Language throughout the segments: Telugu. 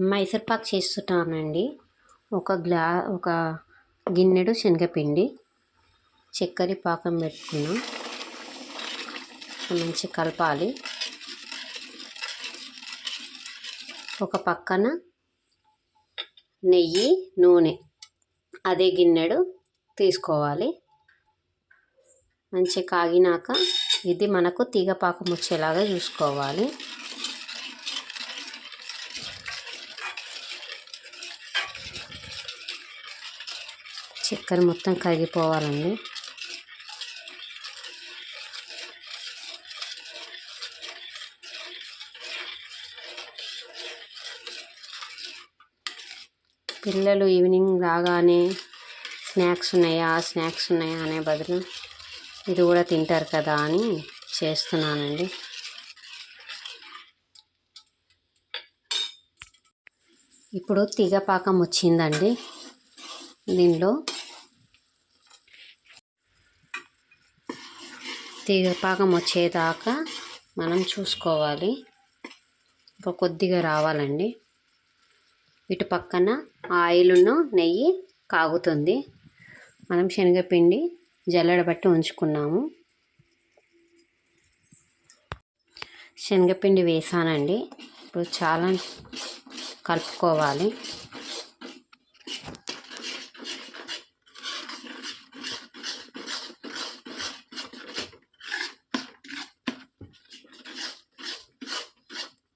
మైసూర్పాక్ చేస్తున్నానండి. ఒక గిన్నెడు శనగపిండి, చక్కెర పాకం పెట్టుకున్నాం. మంచి కలపాలి. ఒక పక్కన నెయ్యి, నూనె అదే గిన్నెడు తీసుకోవాలి. మంచి కాగినాక ఇది మనకు తీగ పాకం వచ్చేలాగా చూసుకోవాలి. చక్కెర మొత్తం కరిగిపోవాలండి. పిల్లలు ఈవినింగ్ రాగానే స్నాక్స్ ఉన్నాయా అనే బదులు ఇది కూడా తింటారు కదా అని చేస్తున్నానండి. ఇప్పుడు తీగ పాకం వచ్చిందండి. దీనిలో తీగ పాకం వచ్చేదాకా మనం చూసుకోవాలి. ఇంకా కొద్దిగా రావాలండి. ఇటు పక్కన ఆయిల్ను నెయ్యి కాగుతుంది. మనం శనగపిండి జల్లెడబట్టి ఉంచుకున్నాము. శనగపిండి వేసానండి. ఇప్పుడు చాలా కలుపుకోవాలి.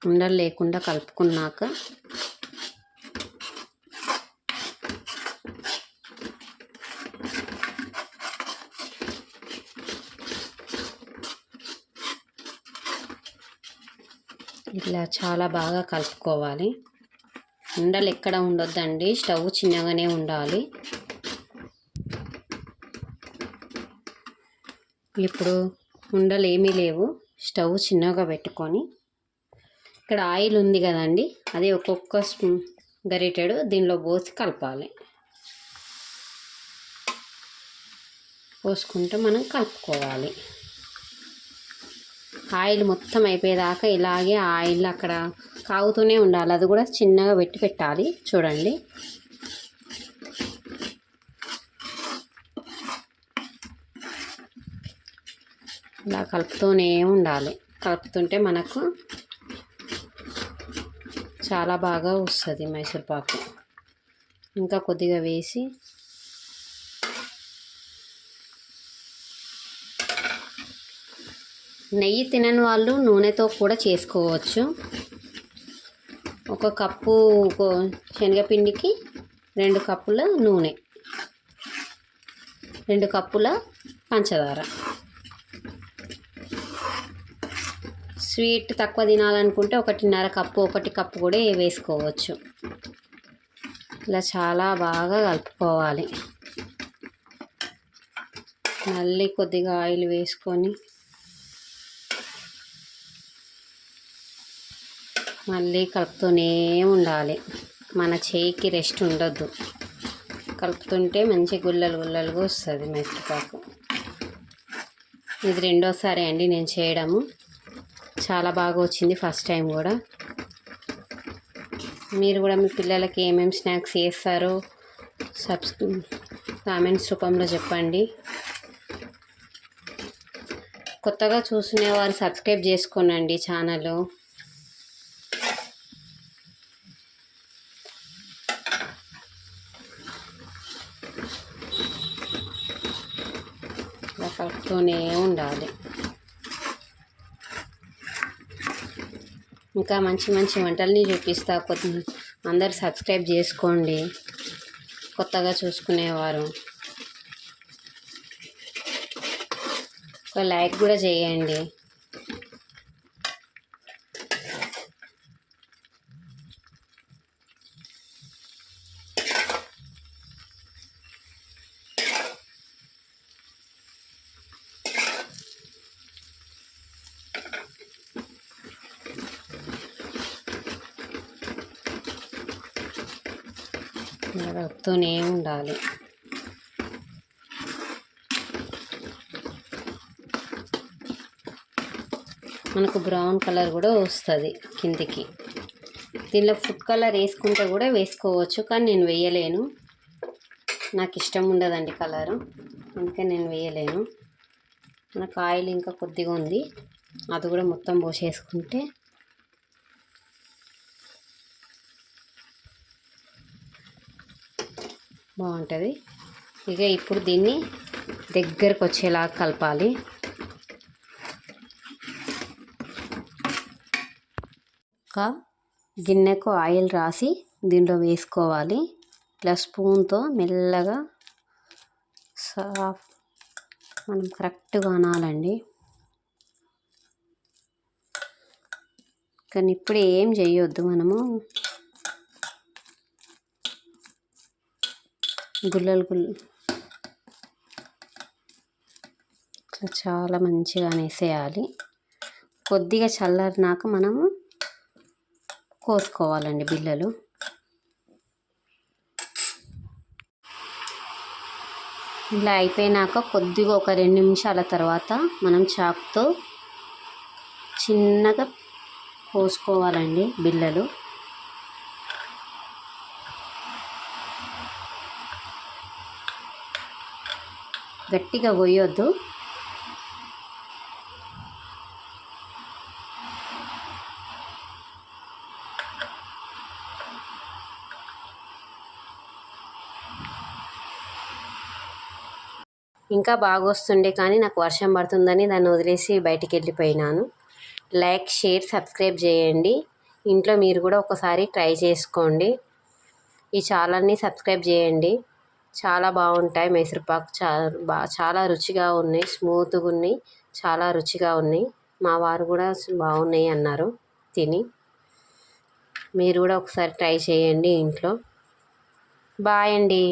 ఉండలు లేకుండా కలుపుకున్నాక ఇట్లా చాలా బాగా కలుపుకోవాలి. ఉండలు ఎక్కడ ఉండొద్దండి. స్టవ్ చిన్నగానే ఉండాలి. ఇప్పుడు ఉండలు ఏమీ లేవు. స్టవ్ చిన్నగా పెట్టుకొని ఇక్కడ ఆయిల్ ఉంది కదండి, అది ఒక్కొక్క స్పూన్ గరిటెడు దీనిలో పోసి కలపాలి. పోసుకుంటే మనం కలుపుకోవాలి. ఆయిల్ మొత్తం అయిపోయేదాకా ఇలాగే ఆయిల్ అక్కడ కాగుతూనే ఉండాలి. అది కూడా చిన్నగా పెట్టాలి. చూడండి, ఇలా కలుపుతూనే ఉండాలి. కలుపుతుంటే మనకు చాలా బాగా వస్తుంది మైసూర్పాకు. ఇంకా కొద్దిగా వేసి నెయ్యి తినని వాళ్ళు నూనెతో కూడా చేసుకోవచ్చు. ఒక కప్పు శనగపిండికి 2 కప్పుల నూనె, 2 కప్పుల పంచదార. స్వీట్ తక్కువ తినాలనుకుంటే 1.5 కప్పు, 1 కప్పు కూడా వేసుకోవచ్చు. ఇలా చాలా బాగా కలుపుకోవాలి. మళ్ళీ కొద్దిగా ఆయిల్ వేసుకొని మళ్ళీ కలుపుతూనే ఉండాలి. మన చేయికి రెస్ట్ ఉండొద్దు. కలుపుతుంటే మంచి గుల్లలుగా వస్తుంది మైసూర్పాకు. ఇది రెండోసారి అండి నేను చేయడము. చాలా బాగా వచ్చింది ఫస్ట్ టైం కూడా. మీరు కూడా మీ పిల్లలకి ఏమేమి స్నాక్స్ చేస్తారో కామెంట్స్ రూపంలో చెప్పండి. కొత్తగా చూసుకునేవారు సబ్స్క్రైబ్ చేసుకోనండి ఛానల్. ఇలా కలుపుతూనే ఉండాలి. ఇంకా మంచి వంటల్ని చూపిస్తా. అందరు సబ్స్క్రైబ్ చేసుకోండి. కొత్తగా చూసుకునేవారు ఒక లైక్ కూడా చేయండి. కలుపుతూనే ఉండాలి. మనకు బ్రౌన్ కలర్ కూడా వస్తుంది కిందికి. దీనిలో ఫుడ్ కలర్ వేసుకుంటే కూడా వేసుకోవచ్చు, కానీ నేను వేయలేను. నాకు ఇష్టం ఉండదండి కలరు, అందుకే నేను వేయలేను. మనకు ఆయిల్ ఇంకా కొద్దిగా ఉంది, అది కూడా మొత్తం పోసేసుకుంటే బాగుంటుంది. ఇక ఇప్పుడు దీన్ని దగ్గరకు వచ్చేలాగా కలపాలి. ఒక గిన్నెకు ఆయిల్ రాసి దీంట్లో వేసుకోవాలి. ఇట్లా స్పూన్తో మెల్లగా మనం కరెక్ట్గా అనాలండి. కానీ ఇప్పుడు ఏం చేయొద్దు, మనము గుల్లలు ఇట్లా చాలా మంచిగా అనేసేయాలి. కొద్దిగా చల్లారినాక మనము కోసుకోవాలండి బిళ్ళలు. ఇలా అయిపోయినాక కొద్దిగా ఒక 2 నిమిషాల తర్వాత మనం చాకుతో చిన్నగా కోసుకోవాలండి బిళ్ళలు. గట్టిగా కొయ్యొద్దు. ఇంకా బాగా వస్తుండే, కానీ నాకు వర్షం పడుతుందని దాన్ని వదిలేసి బయటికి వెళ్ళిపోయినాను. లైక్, షేర్, సబ్స్క్రైబ్ చేయండి. ఇంట్లో మీరు కూడా ఒకసారి ట్రై చేసుకోండి. ఈ ఛానల్ని సబ్స్క్రైబ్ చేయండి. చాలా బాగుంటాయి మైసూర్పాకు. చాలా రుచిగా ఉన్నాయి, స్మూత్గా ఉన్నాయి, చాలా రుచిగా ఉన్నాయి. మా వారు కూడా బాగున్నాయి అన్నారు తిని. మీరు కూడా ఒకసారి ట్రై చేయండి ఇంట్లో. బాయ్ అండి.